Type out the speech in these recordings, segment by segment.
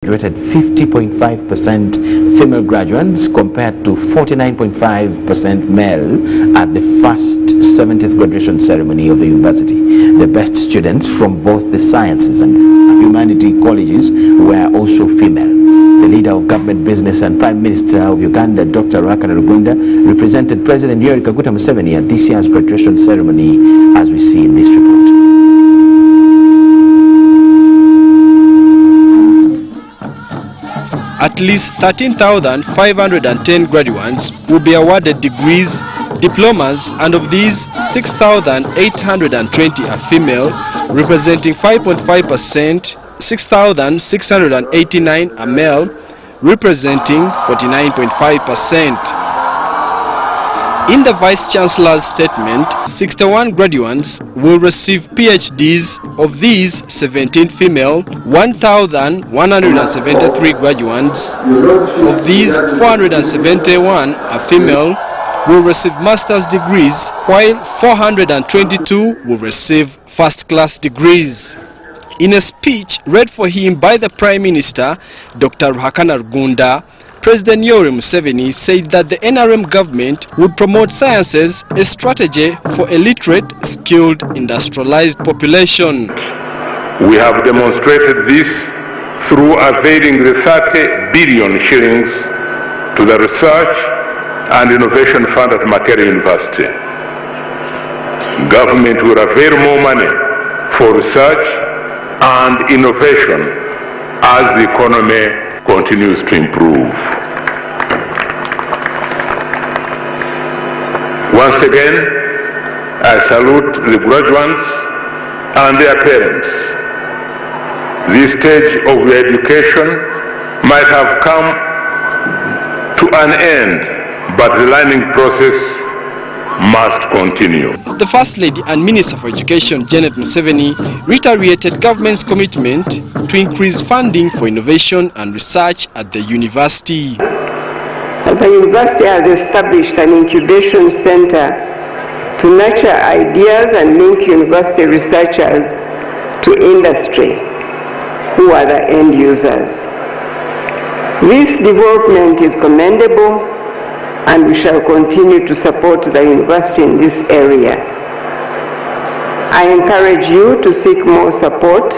graduated 50.5% female graduates compared to 49.5% male at the first 70th graduation ceremony of the university. The best students from both the sciences and humanity colleges were also female. The leader of government, business and Prime Minister of Uganda, Dr. Ruhakana Rugunda, represented President Yoweri Kaguta Museveni at this year's graduation ceremony, as we see in this report. At least 13,510 graduates will be awarded degrees, diplomas, and of these, 6,820 are female, representing 5.5%, 6,689 are male, representing 49.5%. In the Vice-Chancellor's statement, 61 graduates will receive PhDs. Of these, 17 female, 1,173 graduates. Of these, 471 are female, will receive master's degrees, while 422 will receive first-class degrees. In a speech read for him by the Prime Minister, Dr. Ruhakana Rugunda, President Yoweri Museveni said that the NRM government would promote sciences, a strategy for a literate, skilled, industrialized population. We have demonstrated this through availing the 30 billion shillings to the Research and Innovation Fund at Makerere University. Government will avail more money for research and innovation as the economy continues to improve. Once again, I salute the graduates and their parents. This stage of your education might have come to an end, but the learning process must continue. The First Lady and Minister for Education, Janet Museveni, reiterated government's commitment to increase funding for innovation and research at the university. The university has established an incubation center to nurture ideas and link university researchers to industry, who are the end users. This development is commendable, and we shall continue to support the university in this area. I encourage you to seek more support,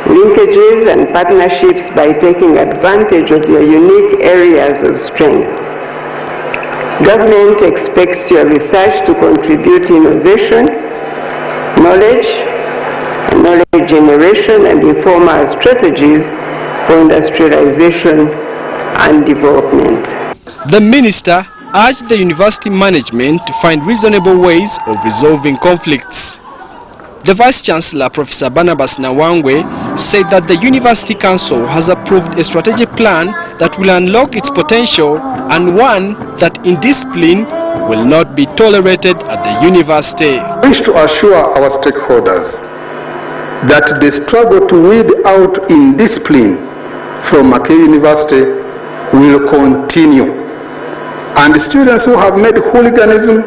linkages and partnerships by taking advantage of your unique areas of strength. Government expects your research to contribute innovation, knowledge generation, and inform our strategies for industrialization and development. The minister urged the university management to find reasonable ways of resolving conflicts. The Vice-Chancellor, Professor Barnabas Nawangwe, said that the University Council has approved a strategic plan that will unlock its potential and one that indiscipline will not be tolerated at the university. I wish to assure our stakeholders that the struggle to weed out indiscipline from Makerere University will continue. And the students who have made hooliganism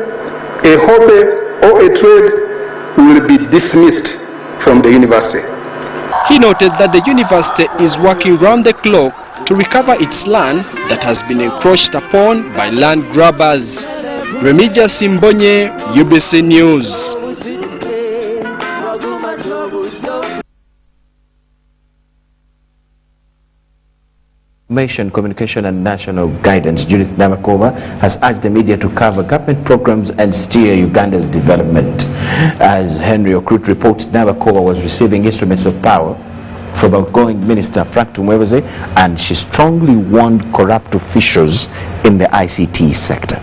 a hobby or a trade will be dismissed from the university. He noted that the university is working round the clock to recover its land that has been encroached upon by land grabbers. Remija Simbonye, UBC News. Information, Communication and National Guidance, Judith Nabakova, has urged the media to cover government programs and steer Uganda's development. As Henry Okrut reports, Nabakova was receiving instruments of power from outgoing Minister Frank Tumwebeze, and she strongly warned corrupt officials in the ICT sector.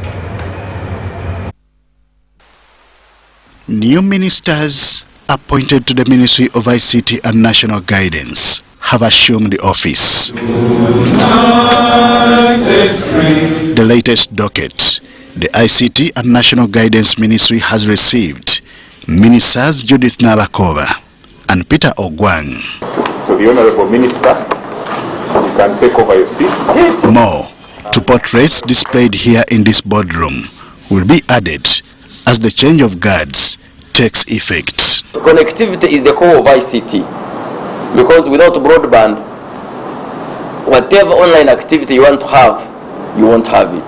New ministers appointed to the Ministry of ICT and National Guidance have assumed the office. The latest docket, the ICT and National Guidance Ministry has received Ministers Judith Nabakova and Peter Ogwang. So the Honorable Minister, you can take over your seat. More to portraits displayed here in this boardroom will be added as the change of guards takes effect. Connectivity is the core of ICT, because without broadband, whatever online activity you want to have, you won't have it.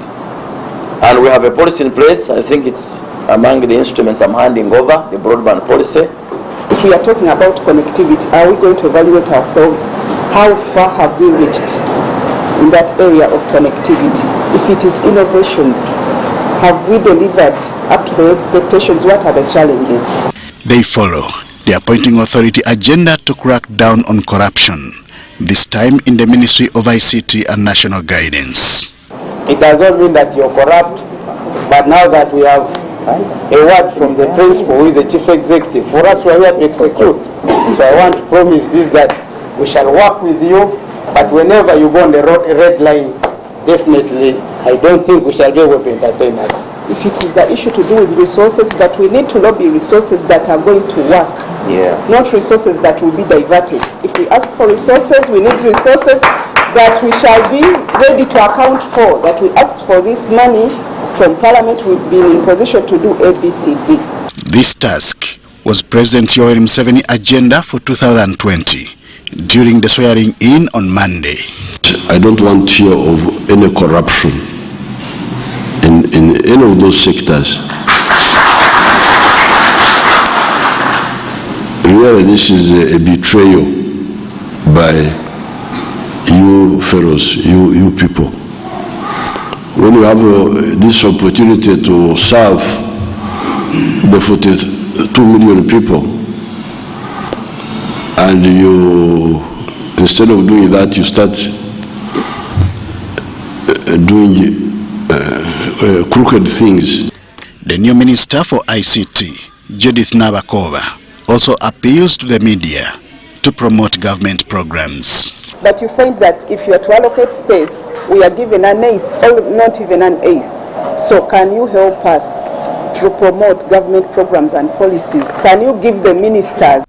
And we have a policy in place. I think it's among the instruments I'm handing over, the broadband policy. If we are talking about connectivity, are we going to evaluate ourselves? How far have we reached in that area of connectivity? If it is innovations, have we delivered up to the expectations? What are the challenges? They follow the appointing authority agenda to crack down on corruption, this time in the Ministry of ICT and National Guidance. It does not mean that you're corrupt, but now that we have a word from the principal, who is the chief executive, for us we are here to execute. So I want to promise this, that we shall work with you, but whenever you go on the red line, definitely I don't think we shall be able to entertain that. If it is the issue to do with resources, but we need to lobby resources that are going to work, not resources that will be diverted. If we ask for resources, we need resources that we shall be ready to account for, that we asked for this money from Parliament, we've been in position to do ABCD. This task was President Yoweri Museveni agenda for 2020 during the swearing in on Monday. I don't want to hear of any corruption in any of those sectors. Really, this is a betrayal by you fellows, you people. When you have this opportunity to serve the 42 million people, and you, instead of doing that, you start doing crooked things. The new Minister for ICT, Judith Nabakova, also appeals to the media to promote government programs. But you find that if you are to allocate space, we are given an eighth, or not even an eighth. So can you help us to promote government programs and policies? Can you give the ministers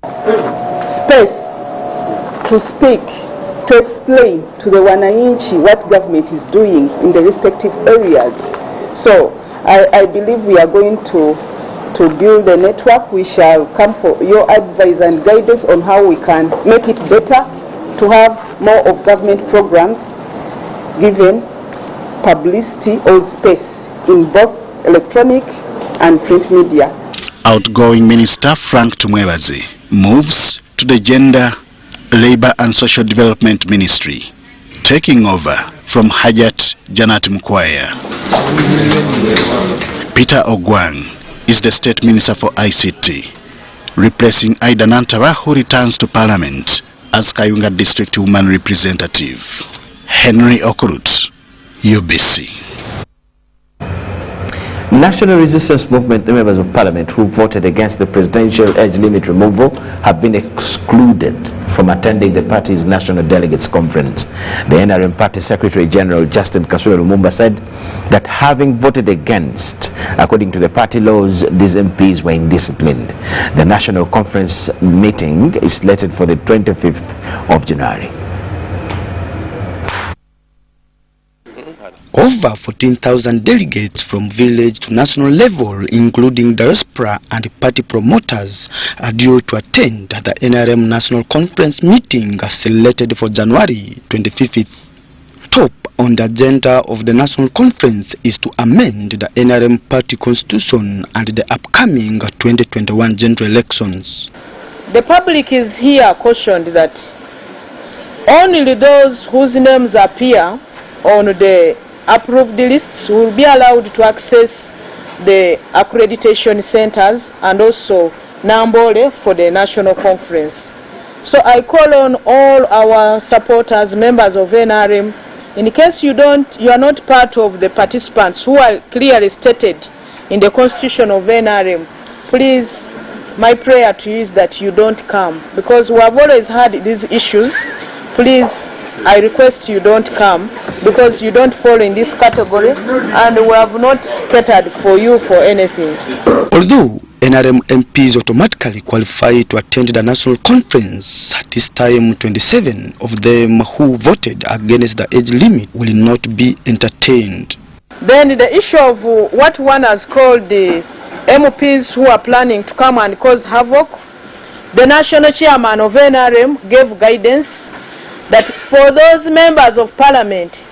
space to speak, to explain to the wananchi what government is doing in the respective areas? So I believe we are going to build a network. We shall come for your advice and guidance on how we can make it better, to have more of government programs given publicity or space in both electronic and print media. Outgoing Minister Frank Tumwebaze moves to the Gender, Labour and Social Development Ministry, taking over from Hajat Janat Mukwaya. Peter Ogwang is the State Minister for ICT, replacing Aida Nantaba, who returns to Parliament as Kayunga District Woman Representative. Henry Okurut, UBC. National Resistance Movement members of Parliament who voted against the presidential age limit removal have been excluded from attending the party's National Delegates Conference. The NRM Party Secretary General Justin Kasule Lumumba said that having voted against, according to the party laws, these MPs were indisciplined. The National Conference meeting is slated for the 25th of January. Over 14,000 delegates from village to national level, including diaspora and party promoters, are due to attend the NRM National Conference meeting selected for January 25th. Top on the agenda of the National Conference is to amend the NRM party constitution and the upcoming 2021 general elections. The public is here cautioned that only those whose names appear on the approved lists will be allowed to access the accreditation centers and also Nambole for the national conference. So I call on all our supporters, members of NRM, in case you are not part of the participants who are clearly stated in the constitution of NRM, please, my prayer to you is that you don't come, because we have always had these issues. Please, I request you don't come, because you don't fall in this category and we have not catered for you for anything. Although NRM MPs automatically qualify to attend the national conference, at this time 27 of them who voted against the age limit will not be entertained. Then the issue of what one has called the MPs who are planning to come and cause havoc, the national chairman of NRM gave guidance that for those members of parliament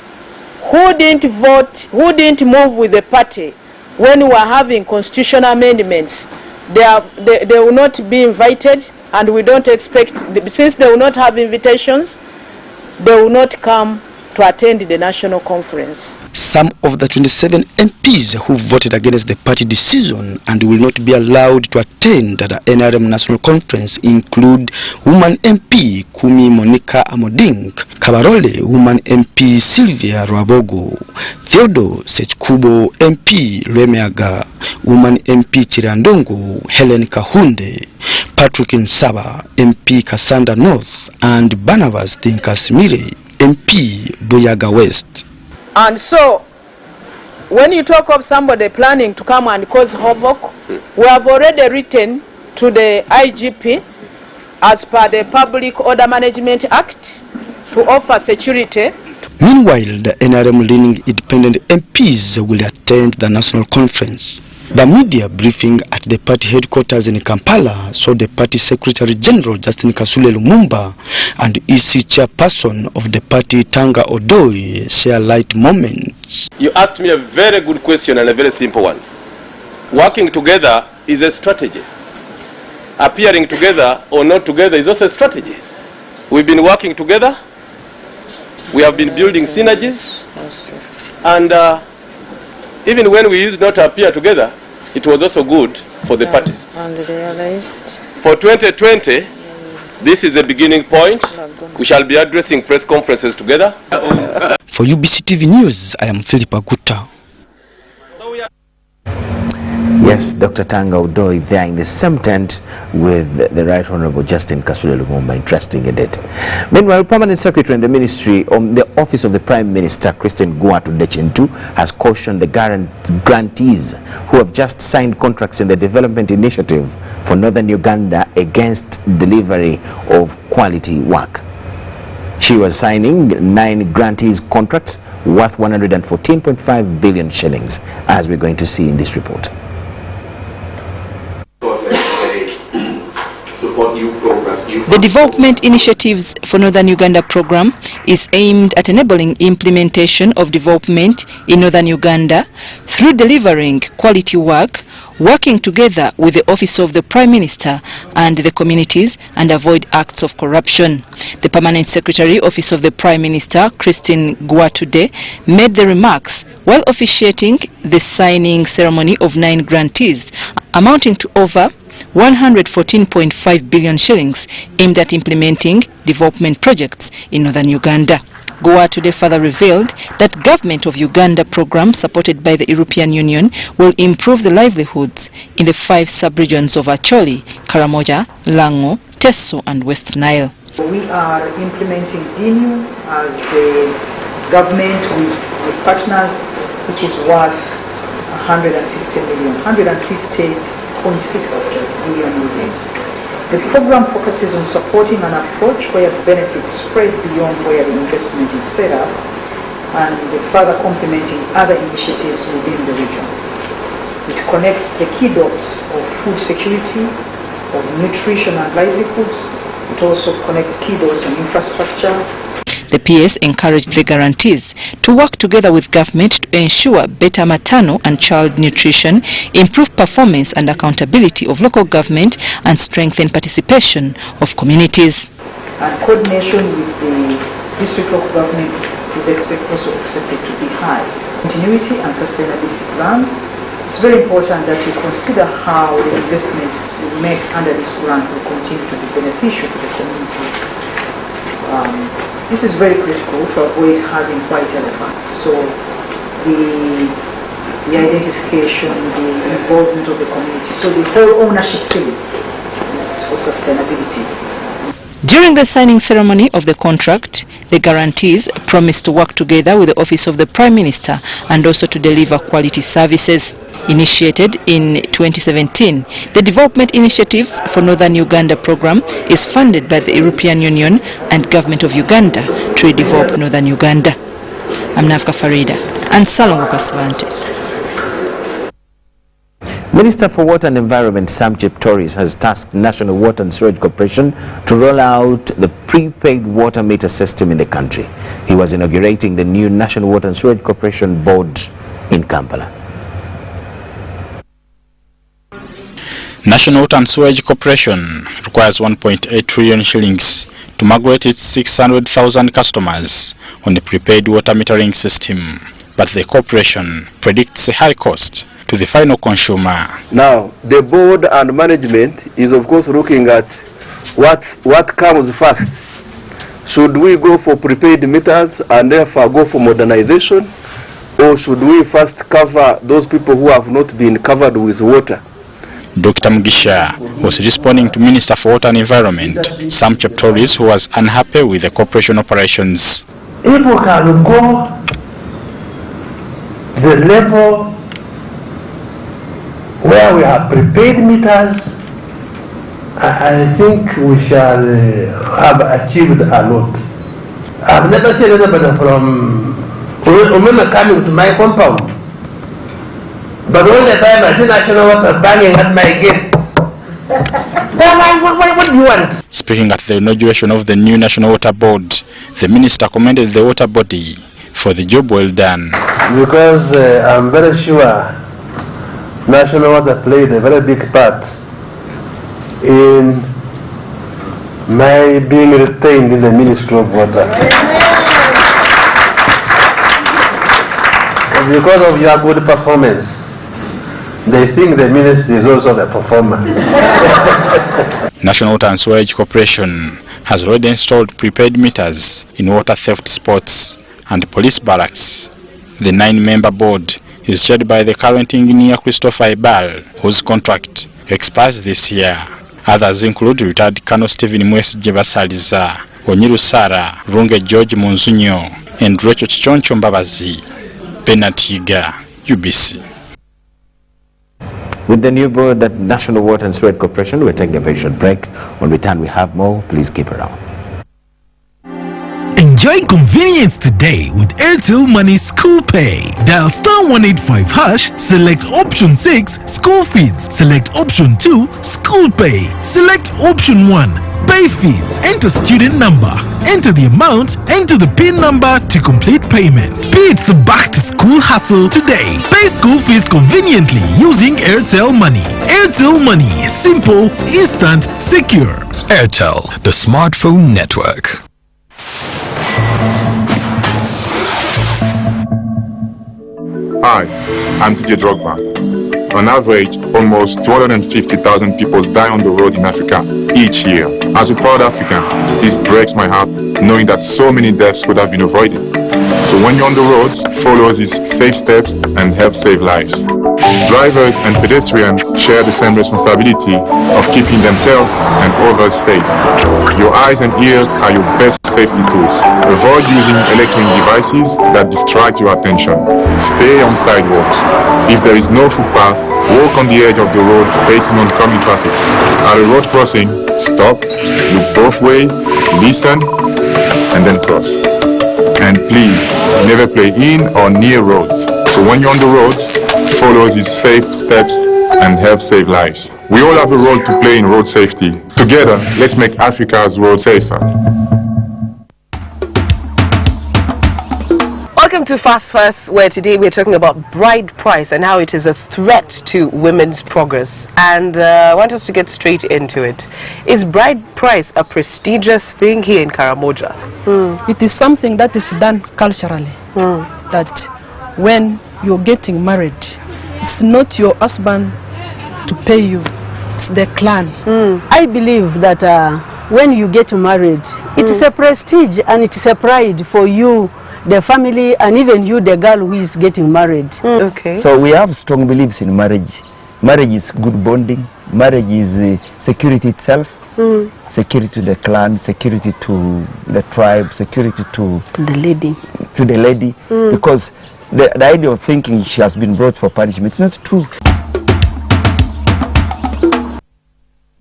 who didn't vote, who didn't move with the party when we were having constitutional amendments, they will not be invited, and we don't expect, since they will not have invitations, they will not come to attend the national conference. Some of the 27 MPs who voted against the party decision and will not be allowed to attend the NRM National Conference include Woman MP Kumi Monica Amoding, Kabarole Woman MP Sylvia Rwabogo, Theodore Sechkubo MP Lwemeaga, Woman MP Chirandongo Helen Kahunde, Patrick Nsaba MP Kasanda North, and Barnabas Tinkasimire MP Buyaga West. And so, when you talk of somebody planning to come and cause havoc, we have already written to the IGP as per the Public Order Management Act to offer security. Meanwhile, the NRM-leaning independent MPs will attend the national conference. The media briefing at the party headquarters in Kampala saw the party Secretary General Justin Kasule Lumumba and EC chairperson of the party Tanga Odoi share light moments. You asked me a very good question and a very simple one. Working together is a strategy. Appearing together or not together is also a strategy. We've been working together. We have been building synergies. And even when we used not to appear together, it was also good for the party. For 2020, this is a beginning point. We shall be addressing press conferences together. For UBC TV News, I am Philip Aguta. Yes, Dr. Tanga Odoi there in the same tent with the Right Honorable Justin Kasule Lumumba. Interesting indeed. Meanwhile, Permanent Secretary in the Ministry of the Office of the Prime Minister, Christine Guatu-Dechintu, has cautioned the grantees who have just signed contracts in the Development Initiative for Northern Uganda against delivery of quality work. She was signing 9 grantees contracts worth 114.5 billion shillings, as we're going to see in this report. The Development Initiatives for Northern Uganda program is aimed at enabling implementation of development in Northern Uganda through delivering quality work, working together with the Office of the Prime Minister and the communities, and avoid acts of corruption. The Permanent Secretary, Office of the Prime Minister, Christine Guatu-De, made the remarks while officiating the signing ceremony of 9 grantees amounting to over 114.5 billion shillings aimed at implementing development projects in Northern Uganda. Guatu-De further revealed that Government of Uganda program supported by the European Union will improve the livelihoods in the 5 sub-regions of Acholi, Karamoja, Lango, Teso and West Nile. We are implementing DINU as a government with partners, which is worth 150 million, 150.6 billion rupees. The program focuses on supporting an approach where benefits spread beyond where the investment is set up and further complementing other initiatives within the region. It connects the key dots of food security, of nutrition and livelihoods. It also connects key dots on infrastructure. The PS encouraged the guarantees to work together with government to ensure better maternal and child nutrition, improve performance and accountability of local government, and strengthen participation of communities. And coordination with the district local governments is also expected to be high. Continuity and sustainability plans. It's very important that you consider how the investments you make under this grant will continue to be beneficial to the community. This is very critical to avoid having white elephants. So the identification, the involvement of the community, so the whole ownership thing is for sustainability. During the signing ceremony of the contract, the guarantees promised to work together with the Office of the Prime Minister and also to deliver quality services. Initiated in 2017, the Development Initiatives for Northern Uganda program is funded by the European Union and Government of Uganda to redevelop Northern Uganda. I'm Nafka Farida and Salongo Kasvante. Minister for Water and Environment Sam Cheptoris has tasked National Water and Sewage Corporation to roll out the prepaid water meter system in the country. He was inaugurating the new National Water and Sewage Corporation board in Kampala. National Water and Sewage Corporation requires 1.8 trillion shillings to migrate its 600,000 customers on the prepaid water metering system, but the corporation predicts a high cost to the final consumer. Now, the board and management is of course looking at what comes first. Should we go for prepaid meters and therefore go for modernization, or should we first cover those people who have not been covered with water? Dr. Mugisha was responding to Minister for Water and Environment Sam Cheptoris, who was unhappy with the corporation operations. If we can go the level where we have prepaid meters, I think we shall have achieved a lot. I've never seen anybody from women coming to my compound, but all the time I see national water banging at my gate. What do you want? Speaking at the inauguration of the new National Water Board, the minister commended the water body for the job well done. Because I'm very sure National Water played a very big part in my being retained in the Ministry of Water. Because of your good performance, they think the ministry is also a performer. National Water and Sewage Corporation has already installed prepaid meters in water theft spots and police barracks. The 9-member board is chaired by the current engineer Christopher Ibal, whose contract expires this year. Others include retired Colonel Stephen Mwesije Basaliza, Onyiru Sara, Runge George Monzunyo, and Rachel Chichoncho Mbabazi. Benatiga, UBC. With the new board at National Water and Sewage Corporation, we're taking a very short break. When we return, we have more. Please keep around. Enjoy convenience today with Airtel Money School Pay. Dial *185#, select option 6, School Fees, select option 2, School Pay, select option 1, Pay Fees, enter student number, enter the amount, enter the PIN number to complete payment. Beat the back to school hustle today. Pay school fees conveniently using Airtel Money. Airtel Money, simple, instant, secure. Airtel, the smartphone network. Hi, I'm DJ Drogba. On average, almost 250,000 people die on the road in Africa each year. As a proud African, this breaks my heart knowing that so many deaths could have been avoided. So when you're on the roads, follow these safe steps and help save lives. Drivers and pedestrians share the same responsibility of keeping themselves and others safe. Your eyes and ears are your best safety tools. Avoid using electronic devices that distract your attention. Stay on sidewalks. If there is no footpath, walk on the edge of the road facing oncoming traffic. At a road crossing, stop, look both ways, listen, and then cross. And please, never play in or near roads. So when you're on the roads, follow these safe steps and help save lives. We all have a role to play in road safety. Together, let's make Africa's road safer. Welcome to Fast First, where today we're talking about bride price and how it is a threat to women's progress. And I want us to get straight into it. Is bride price a prestigious thing here in Karamoja? It is something that is done culturally. That when you're getting married, it's not your husband to pay you, it's the clan. I believe that when you get married, it is a prestige and it is a pride for you, the family, and even you, the girl who is getting married. Okay. So we have strong beliefs in marriage. Marriage is good bonding. Marriage is security itself. Security to the clan, security to the tribe, security to the lady. To the lady, because the idea of thinking she has been brought for punishment is not true.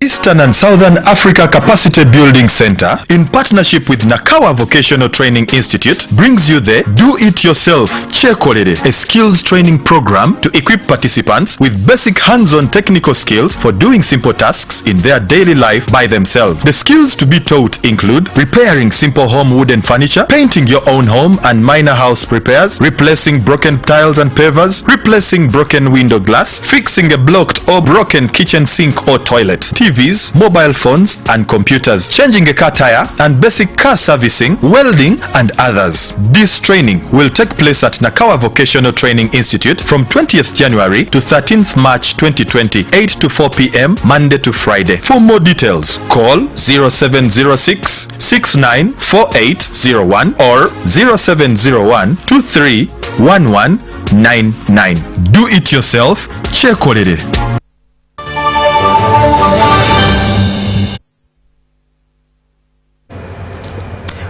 It's Eastern and Southern Africa Capacity Building Center, in partnership with Nakawa Vocational Training Institute, brings you the Do It Yourself Chekolere, a skills training program to equip participants with basic hands-on technical skills for doing simple tasks in their daily life by themselves. The skills to be taught include repairing simple home wooden furniture, painting your own home and minor house repairs, replacing broken tiles and pavers, replacing broken window glass, fixing a blocked or broken kitchen sink or toilet, TVs, mobile phones and computers, changing a car tire and basic car servicing, welding and others. This training will take place at Nakawa Vocational Training Institute from 20th January to 13th March 2020, 8 to 4 p.m. Monday to Friday. For more details, call 0706 694801 or 0701 231199. Do it yourself. Chekolere.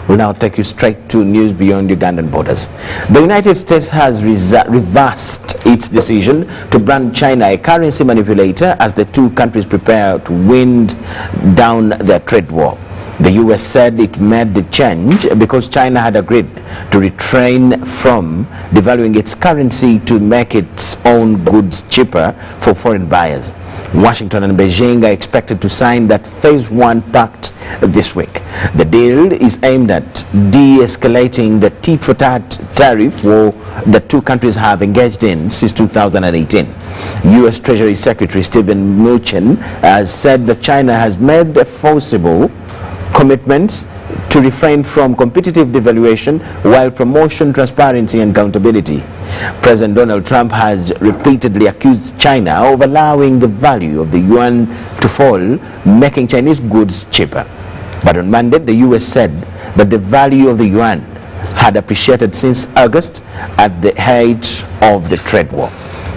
We'll now take you straight to news beyond Ugandan borders. The United States has reversed its decision to brand China a currency manipulator as the two countries prepare to wind down their trade war. The U.S. said it made the change because China had agreed to refrain from devaluing its currency to make its own goods cheaper for foreign buyers. Washington and Beijing are expected to sign that Phase 1 pact this week. The deal is aimed at de-escalating the tit-for-tat tariff war that two countries have engaged in since 2018. U.S. Treasury Secretary Stephen Mnuchin has said that China has made forcible commitments to refrain from competitive devaluation while promoting transparency and accountability. President Donald Trump has repeatedly accused China of allowing the value of the yuan to fall, making Chinese goods cheaper. But on Monday, the U.S. said that the value of the yuan had appreciated since August at the height of the trade war.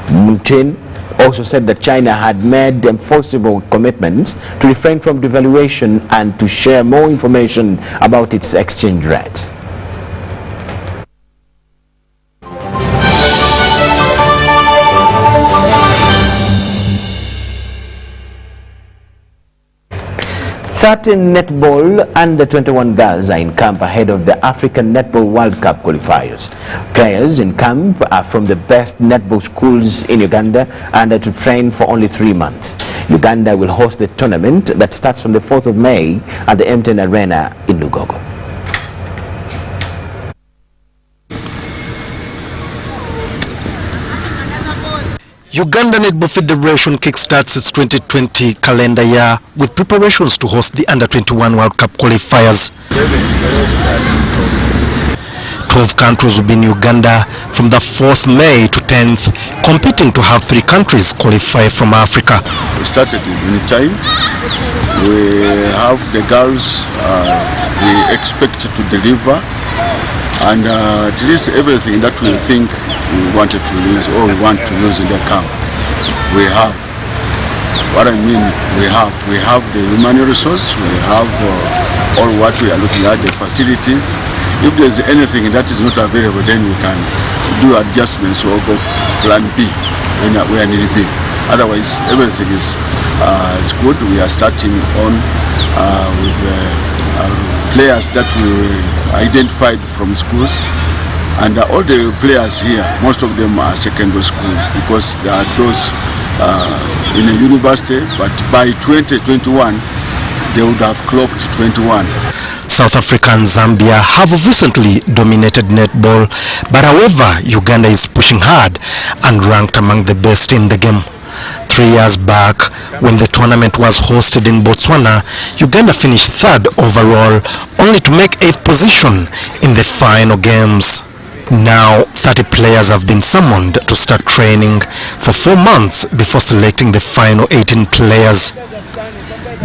Mnuchin also said that China had made enforceable commitments to refrain from devaluation and to share more information about its exchange rates. Netball under-21 girls are in camp ahead of the African Netball World Cup qualifiers. Players in camp are from the best netball schools in Uganda and are to train for only 3 months. Uganda will host the tournament that starts on the 4th of May at the MTN Arena in Lugogo. Uganda Netball Federation kickstarts its 2020 calendar year with preparations to host the Under-21 World Cup qualifiers. 12 countries will be in Uganda from the 4th May to 10th, competing to have 3 countries qualify from Africa. We started in time. We have the girls we expect to deliver, and at least everything that we think we wanted to use or we want to use in the camp, we have. What I mean, we have the human resource, we have all what we are looking at, the facilities. If there's anything that is not available, then we can do adjustments or go plan B where need be. Otherwise, everything is good. We are starting on with players that we identified from schools. And all the players here, most of them are secondary schools because there are those in a university, but by 2021, they would have clocked 21. South Africa and Zambia have recently dominated netball, but however, Uganda is pushing hard and ranked among the best in the game. 3 years back, when the tournament was hosted in Botswana, Uganda finished 3rd overall, only to make 8th position in the final games. Now, 30 players have been summoned to start training for 4 months before selecting the final 18 players.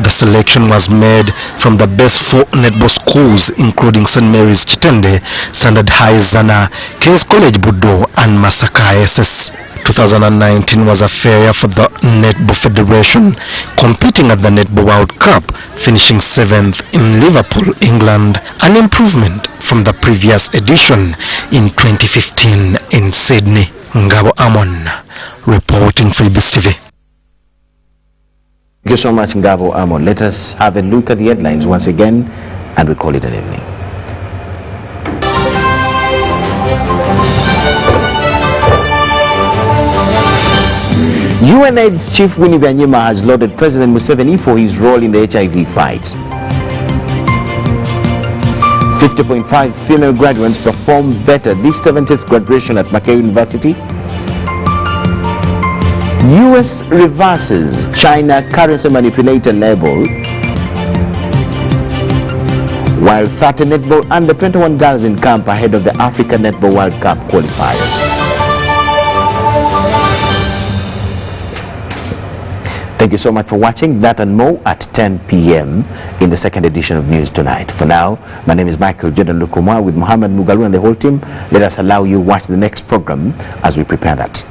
The selection was made from the best 4 netball schools, including St. Mary's Chitende, Standard High Zana, King's College Budo, and Masaka SS. 2019 was a fair year for the Netball Federation, competing at the Netball World Cup, finishing 7th in Liverpool, England, an improvement from the previous edition in 2015 in Sydney. Ngabo Amon, reporting for UBC TV. Thank you so much, Ngabo Amon. Let us have a look at the headlines once again, and we call it an evening. UNAIDS Chief Winnie Byanyima has lauded President Museveni for his role in the HIV fight. 50.5 female graduates performed better this 70th graduation at Makerere University. US reverses China currency manipulator label, while 30 netball under 21 girls in camp ahead of the African Netball World Cup qualifiers. Thank you so much for watching. That and more at 10 p.m. in the second edition of News Tonight. For now, my name is Michael Jordan Lukumwa with Muhammad Mugalu and the whole team. Let us allow you watch the next program as we prepare that.